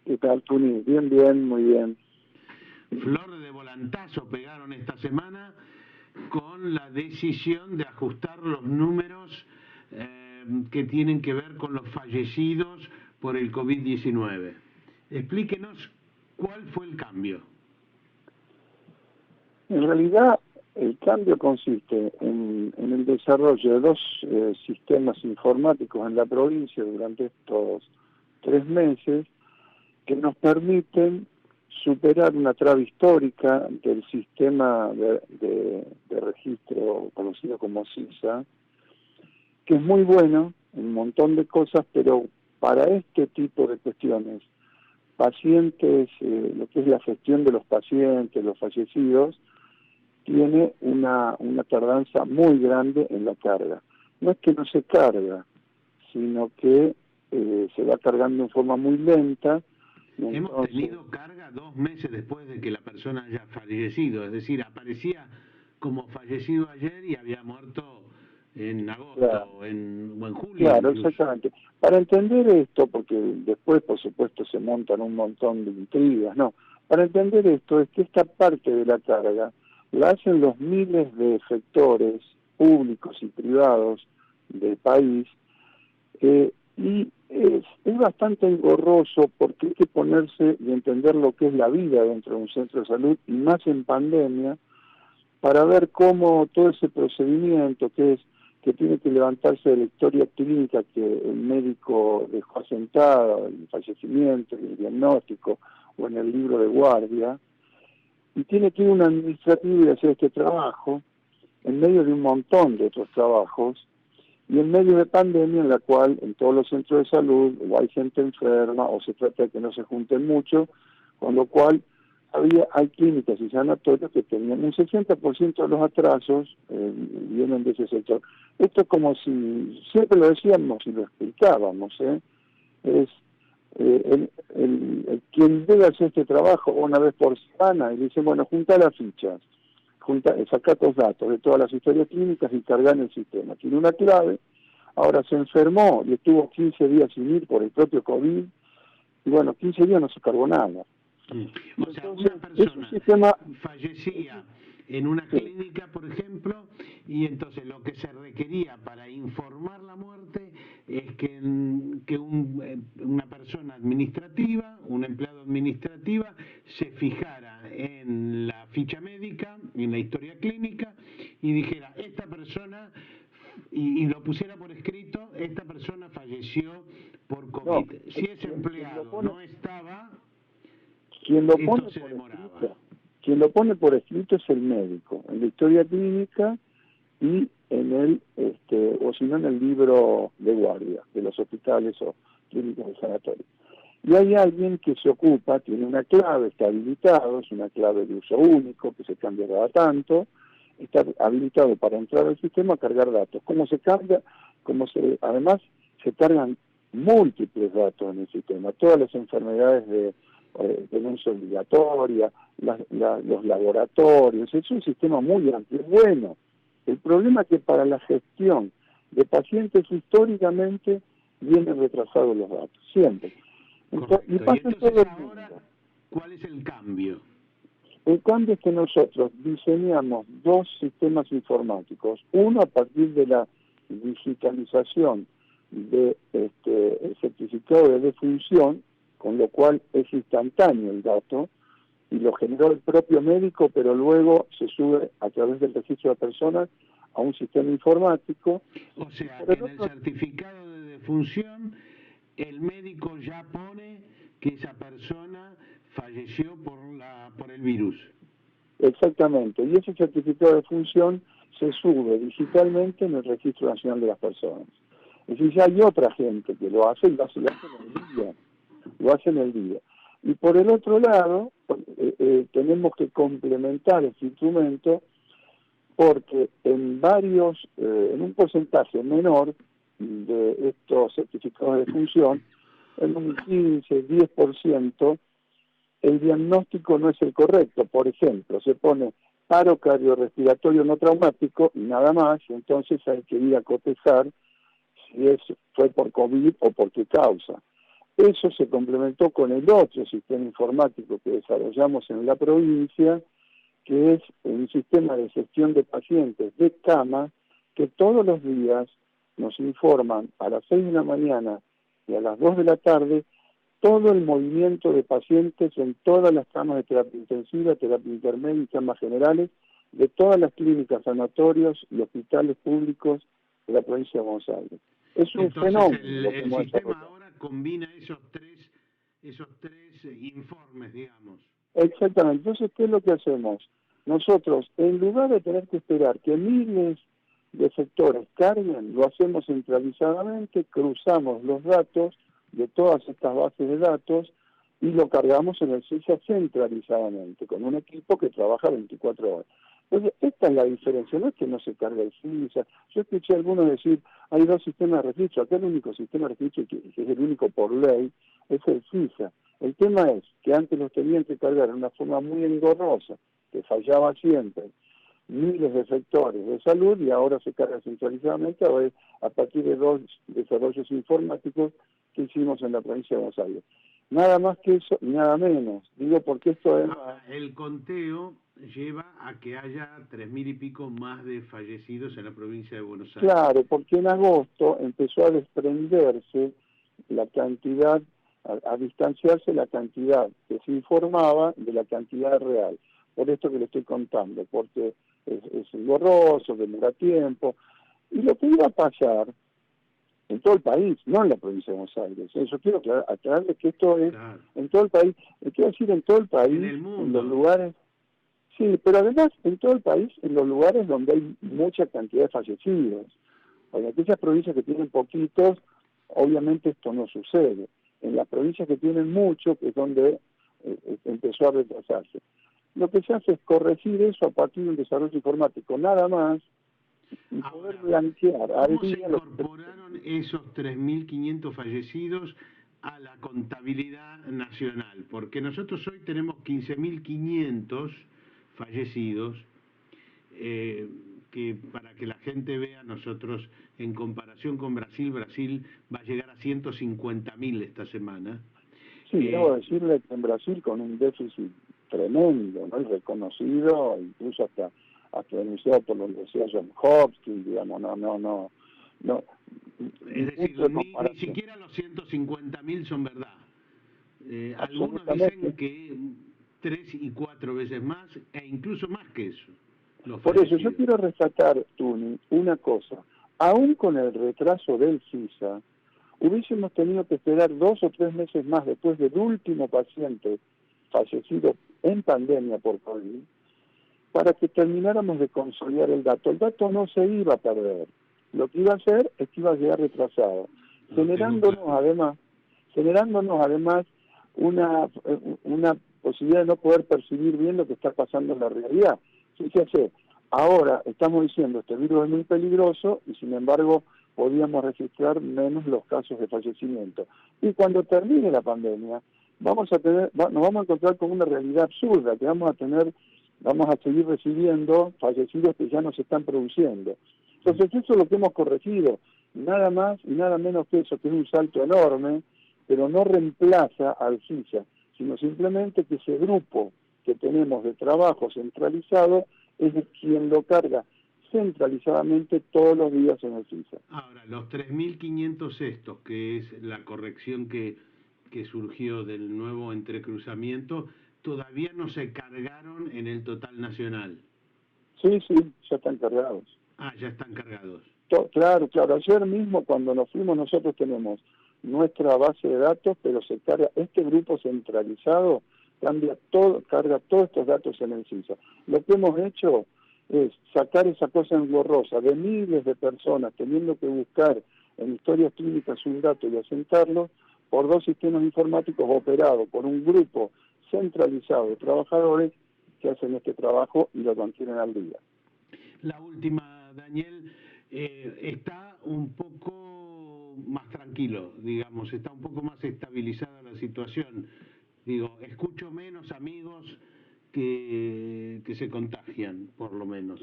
¿Qué tal, Tuni? Bien, bien, muy bien. Flor de volantazo pegaron esta semana con la decisión de ajustar los números que tienen que ver con los fallecidos por el COVID-19. Explíquenos cuál fue el cambio. En realidad, el cambio consiste en el desarrollo de dos sistemas informáticos en la provincia durante estos 3 meses que nos permiten superar una traba histórica del sistema de registro conocido como CISA, que es muy bueno en un montón de cosas, pero para este tipo de cuestiones, pacientes, lo que es la gestión de los pacientes, los fallecidos, tiene una tardanza muy grande en la carga. No es que no se carga, sino que se va cargando en forma muy lenta. Hemos tenido carga 2 meses después de que la persona haya fallecido, es decir, aparecía como fallecido ayer y había muerto en agosto, claro, o en julio. Claro, incluso. Exactamente. Para entender esto, porque después, por supuesto, se montan un montón de intrigas, no. Para entender esto es que esta parte de la carga la hacen los miles de efectores públicos y privados del país, y es bastante engorroso porque hay que ponerse y entender lo que es la vida dentro de un centro de salud, y más en pandemia, para ver cómo todo ese procedimiento que tiene que levantarse de la historia clínica que el médico dejó asentada, el fallecimiento, el diagnóstico o en el libro de guardia, y tiene que ir un administrativo y hacer este trabajo en medio de un montón de otros trabajos y en medio de pandemia en la cual en todos los centros de salud o hay gente enferma o se trata de que no se junten mucho, con lo cual hay clínicas y sanatorios que tenían un 60% de los atrasos vienen de ese sector. Esto es como si, siempre lo decíamos y lo explicábamos, es quien debe hacer este trabajo una vez por semana y dice, bueno, junta las fichas, saca los datos de todas las historias clínicas y cargar en el sistema. Tiene una clave, ahora se enfermó y estuvo 15 días sin ir por el propio COVID, y bueno, 15 días no se cargó nada. O sea, una persona fallecía en una clínica, por ejemplo, y entonces lo que se requería para informar la muerte es que una persona administrativa, un empleado administrativa, se fijara en la ficha médica, en la historia clínica, y dijera, esta persona, y lo pusiera por escrito, esta persona falleció por COVID. No, si ese empleado no estaba... Quien lo pone por escrito es el médico, en la historia clínica y en o si no en el libro de guardia de los hospitales o clínicas de sanatorio. Y hay alguien que se ocupa, tiene una clave, está habilitado, es una clave de uso único que se cambia cada tanto, está habilitado para entrar al sistema a cargar datos. ¿Cómo se carga? Además se cargan múltiples datos en el sistema, todas las enfermedades de denuncia obligatoria, los laboratorios, es un sistema muy amplio, bueno. El problema es que para la gestión de pacientes históricamente vienen retrasados los datos, siempre. Y pasa en todo el mundo. ¿Cuál es el cambio? El cambio es que nosotros diseñamos dos sistemas informáticos, uno a partir de la digitalización del certificado de defunción, con lo cual es instantáneo el dato, y lo generó el propio médico, pero luego se sube a través del registro de personas a un sistema informático. O sea, que en el certificado de defunción el médico ya pone que esa persona falleció por el virus. Exactamente, y ese certificado de defunción se sube digitalmente en el Registro Nacional de las Personas. Es decir, ya hay otra gente que lo hace y lo hace en el día. Lo hacen el día. Y por el otro lado, tenemos que complementar este instrumento porque en un porcentaje menor de estos certificados de defunción, en un 15-10%, el diagnóstico no es el correcto. Por ejemplo, se pone paro cardiorrespiratorio no traumático y nada más, entonces hay que ir a cotejar si fue por COVID o por qué causa. Eso se complementó con el otro sistema informático que desarrollamos en la provincia, que es un sistema de gestión de pacientes de cama, que todos los días nos informan a las 6 de la mañana y a las 2 de la tarde todo el movimiento de pacientes en todas las camas de terapia intensiva, terapia intermedia y camas generales de todas las clínicas, sanatorios y hospitales públicos de la provincia de Buenos Aires. Es un Entonces, fenómeno. el sistema ahora combina esos tres informes, digamos. Exactamente. Entonces, ¿qué es lo que hacemos? Nosotros, en lugar de tener que esperar que miles de sectores carguen, lo hacemos centralizadamente, cruzamos los datos de todas estas bases de datos y lo cargamos en el CISA centralizadamente, con un equipo que trabaja 24 horas. Entonces, esta es la diferencia, no es que no se carga el CISA. Yo escuché a algunos decir, hay dos sistemas de registro, acá el único sistema de registro que es el único por ley, es el CISA. El tema es que antes los tenían que cargar de una forma muy engorrosa, que fallaba siempre, miles de sectores de salud, y ahora se carga centralizadamente a partir de dos desarrollos informáticos que hicimos en la provincia de Buenos Aires. Nada más que eso y nada menos. Digo porque esto es... El conteo lleva a que haya 3.000 y pico más de fallecidos en la provincia de Buenos Aires. Claro, porque en agosto empezó a desprenderse la cantidad, a distanciarse la cantidad que se informaba de la cantidad real. Por esto que le estoy contando, porque es engorroso, demora tiempo. Y lo que iba a pasar en todo el país, no en la provincia de Buenos Aires. Yo quiero aclararles que esto es en todo el país. Quiero decir en todo el país, en el mundo, en los lugares... Sí, pero además en todo el país, en los lugares donde hay mucha cantidad de fallecidos. En aquellas provincias que tienen poquitos, obviamente esto no sucede. En las provincias que tienen mucho, que es donde empezó a retrasarse. Lo que se hace es corregir eso a partir de un desarrollo informático, nada más, y poder blanquear. ¿Cómo se incorporaron esos 3.500 fallecidos a la contabilidad nacional? Porque nosotros hoy tenemos 15.500 fallecidos, que para que la gente vea, nosotros en comparación con Brasil va a llegar a 150.000 esta semana. Sí, debo decirle que en Brasil con un déficit tremendo, ¿no? Y reconocido, incluso hasta denunciado por la Universidad Johns Hopkins, digamos, no. Es decir, ni siquiera los 150.000 son verdad. Algunos dicen que 3 y 4 veces más, e incluso más que eso. Por eso yo quiero rescatar, Tuni, una cosa. Aún con el retraso del CISA, hubiésemos tenido que esperar 2 o 3 meses más después del último paciente fallecido en pandemia por COVID, para que termináramos de consolidar el dato. El dato no se iba a perder. Lo que iba a hacer es que iba a llegar retrasado, generándonos además una posibilidad de no poder percibir bien lo que está pasando en la realidad. Fíjese, ahora estamos diciendo este virus es muy peligroso y sin embargo podíamos registrar menos los casos de fallecimiento. Y cuando termine la pandemia, nos vamos a encontrar con una realidad absurda, que vamos a seguir recibiendo fallecidos que ya no se están produciendo. Entonces eso es lo que hemos corregido, nada más y nada menos que eso, que es un salto enorme, pero no reemplaza al CISA, sino simplemente que ese grupo que tenemos de trabajo centralizado es quien lo carga centralizadamente todos los días en el CISA. Ahora, los 3.500 estos, que es la corrección que surgió del nuevo entrecruzamiento, todavía no se cargaron en el total nacional. Sí, ya están cargados. Ya están cargados. Claro, ayer mismo cuando nos fuimos nosotros tenemos nuestra base de datos, pero se carga, este grupo centralizado carga todos estos datos en el CISA. Lo que hemos hecho es sacar esa cosa engorrosa de miles de personas teniendo que buscar en historias clínicas un dato y asentarlo por 2 sistemas informáticos operados por un grupo centralizado de trabajadores que hacen este trabajo y lo mantienen al día. La última, Daniel, está un poco más tranquilo, digamos, está un poco más estabilizada la situación. Digo, escucho menos amigos que se contagian, por lo menos.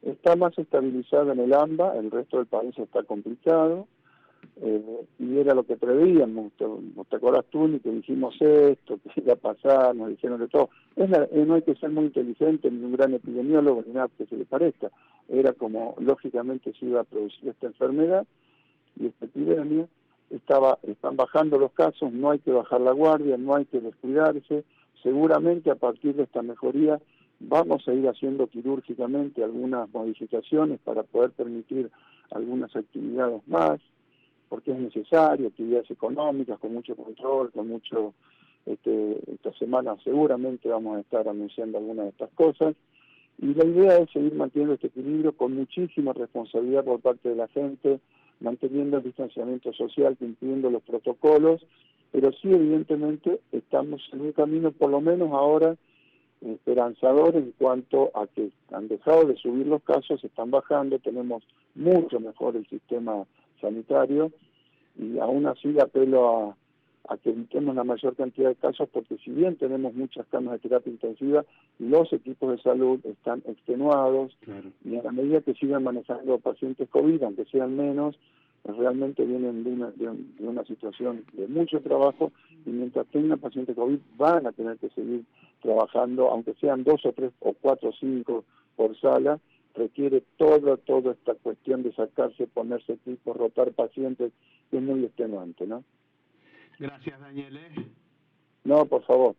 Está más estabilizada en el AMBA, el resto del país está complicado. y era lo que preveíamos. ¿Te acordás tú ni que dijimos esto, que iba a pasar, nos dijeron de todo? No hay que ser muy inteligente, ni un gran epidemiólogo, ni nada que se le parezca. Era como, lógicamente, se iba a producir esta enfermedad y esta epidemia. Están bajando los casos, no hay que bajar la guardia, no hay que descuidarse. Seguramente a partir de esta mejoría vamos a ir haciendo quirúrgicamente algunas modificaciones para poder permitir algunas actividades más, porque es necesario, actividades económicas, con mucho control, con mucho... esta semana seguramente vamos a estar anunciando algunas de estas cosas, y la idea es seguir manteniendo este equilibrio con muchísima responsabilidad por parte de la gente, manteniendo el distanciamiento social, cumpliendo los protocolos, pero sí evidentemente estamos en un camino, por lo menos ahora, esperanzador en cuanto a que han dejado de subir los casos, están bajando, tenemos mucho mejor el sistema sanitario, y aún así apelo a que evitemos la mayor cantidad de casos, porque si bien tenemos muchas camas de terapia intensiva, los equipos de salud están extenuados, claro. Y a la medida que sigan manejando pacientes COVID, aunque sean menos, realmente vienen de una situación de mucho trabajo, y mientras tengan pacientes COVID van a tener que seguir trabajando, aunque sean 2 o 3 o 4 o 5 por sala. Requiere toda esta cuestión de sacarse, ponerse equipos, rotar pacientes, que es muy extenuante, ¿no? Gracias, Daniel. No, por favor.